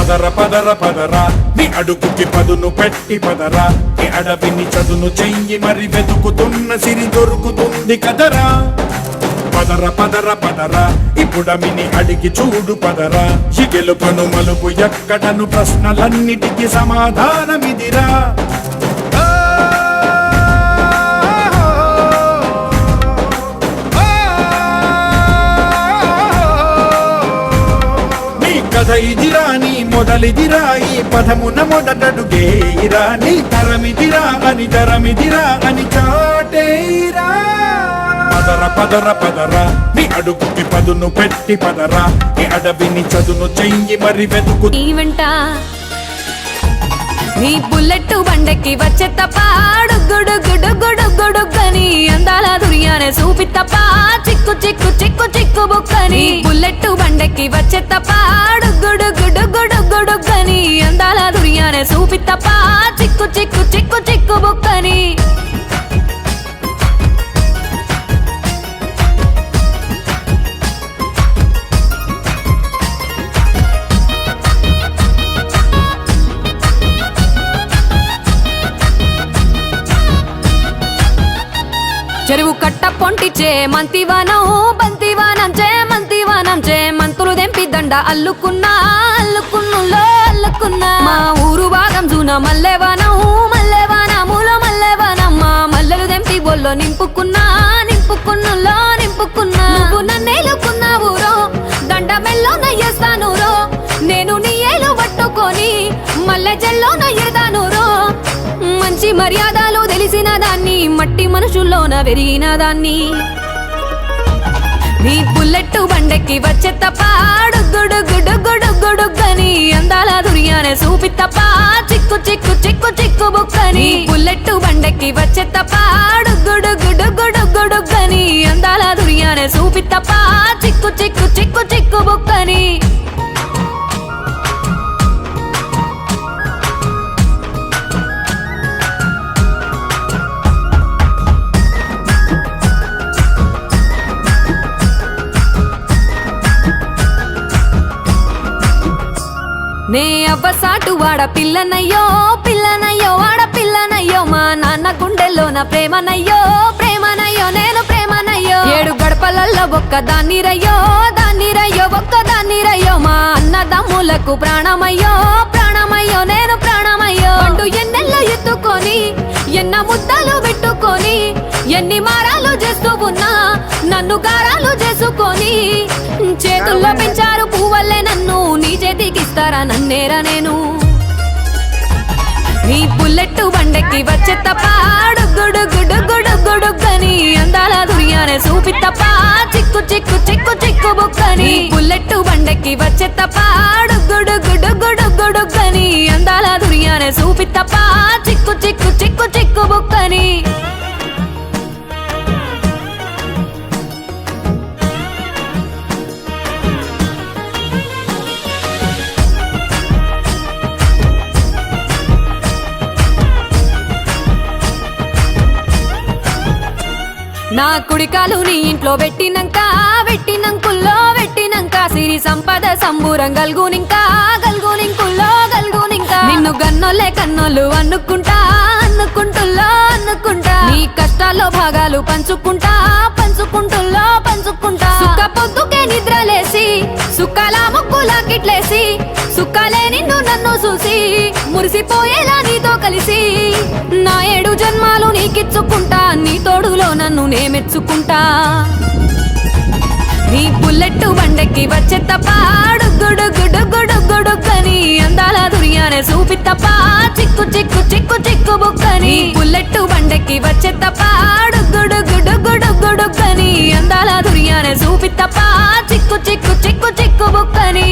పదర పదర పదరా నీ అడుగుకి పదును పెట్టి పదరా నీ అడవిని చదును చెయ్యి మరి వెతుకుతున్న సిరి దొరుకుతుంది కదరా పదర పదర పదరా ఇప్పుడమిని అడిగి చూడు పదరా ఈ గెలుపను మలుపు ఎక్కడను ప్రశ్నలన్నిటికీ సమాధానమిదిరా కథ ఇదిరా నీ మొదలిదిరా ఈ పదమున మొదటడుగేయిరా నీ తరమిదిరా అని చాటేరా పదర పదర పదరా నీ అడుగుకి పదును పెట్టి పదరా నీ అడవిని చదును చెయ్యి మరి వెతుకు వెంట నీ బుల్లెట్ బండకి వచ్చే తప్ప గుడుగుడుగుడుగుడుగుడుగని అందాల దుర్యానే చూపి తప్ప చిక్కు చిక్కు చిక్కు చిక్కు బుక్కని బుల్లెట్ బండకి వచ్చే తప్ప గుడుగుడుగుడుగుడుగని అందాల దుర్యానే చూపి తప్ప చిక్కు చిక్కు చిక్కు చిక్కు బుక్కని చెరువు కట్ట పొంటిచే మంతివానం బంతివానం చే మంతులు దెంపి దండ అల్లుకున్నా మా ఊరు భాగం జూన మల్లెవానములో మల్లెవానమ్మ మల్లెలు దెంపి బొల్లో నింపుకున్నా నువ్వు నన్నేలుకున్నావు రో దండ మెల్లో నయ్యేస్తాను రో నేను నీ ఏలు పట్టుకొని మల్లె జల్లో నయ్యేదాను రో మంచి మర్యాదలు తెలిసిన దాన్ని మట్టి మనుషుల్లోన పెరిగిన దాన్ని నీ బుల్లెట్ బండెక్కి వచ్చే తప్ప గుడుగుడుగుడుగుడుగని అందాల దుర్యానే చూపి తప్ప చిక్కు చిక్కు చిక్కు చిక్కు బుక్కని బుల్లెట్ బండెక్కి వచ్చే తప్ప గుడుగుడుగుడుగుడుగని అందాల దుర్యానే చూపి తప్ప చిక్కు చిక్కు చిక్కు చిక్కు బుక్కని నే అవ్వసాటు వాడ పిల్లనయ్యో వాడ పిల్లనయ్యో మా నాన్న గుండెల్లో నా ప్రేమనయ్యో నేను ప్రేమనయ్యో 7 గడపలల్లో ఒక్కదాన్ని రయ్యో ఒక్కదాన్ని మా అన్నదమ్ములకు ప్రాణమయ్యో నేను ప్రాణమయ్యో అంటూ ఎన్నెల్లో ఎత్తుకొని ఎన్న ముద్దలు పెట్టుకొని ఎన్ని మారాలు చేస్తూ ఉన్నా నన్ను గారాలు చేసుకొని చేతుల్లో పెంచారు పువ్వల్లే నన్ను నీ చేతికిస్తారా నన్నేరా నేను నీ బుల్లెట్ బండెక్కి వచ్చే తప్ప గుడుగుడుగుడుగుడుగని అందాల దుర్యానే చూపి తప్ప చిక్కు చిక్కు చిక్కు చిక్కు బుక్కని బుల్లెట్ బండెక్కి వచ్చే తప్ప గుడుగుడుగుడుగుడుగని అందాల దుర్యానే చూపి తప్ప చిక్కు చిక్కు చిక్కు చిక్కు బుక్కని నా కుడికాలు నీ ఇంట్లో పెట్టినంక సిరి సంపద సంబూరం గల్గునింకా నిన్ను గన్నోలే కన్నోలు అనుకుంటా నీ కష్టాల్లో భాగాలు పంచుకుంటా సుక్క పొద్దుకే నిద్రలేసి సుక్కల ముక్కులా కిట్లేసి సుక్కలే నిన్ను నన్ను చూసి మురిసిపోయేలా నీతో కలిసి నా 7 జన్మాలు నీకిచ్చుకుంటా నీ తోడులో నన్ను నే మెచ్చుకుంటా నీ బుల్లెట్ బండెక్కి వచ్చే తప్ప గుడుగుడుగుడుగుడుగని అందాల దుర్యానే చూపి తప్ప చిక్కు చిక్కు చిక్కు చిక్కు బుక్కని బుల్లెట్ బండెక్కి వచ్చే తప్ప గుడుగుడుగుడుగుడుగని అందాల దుర్యానే చూపి తప్ప చిక్కు చిక్కు చిక్కు చిక్కు బుక్కని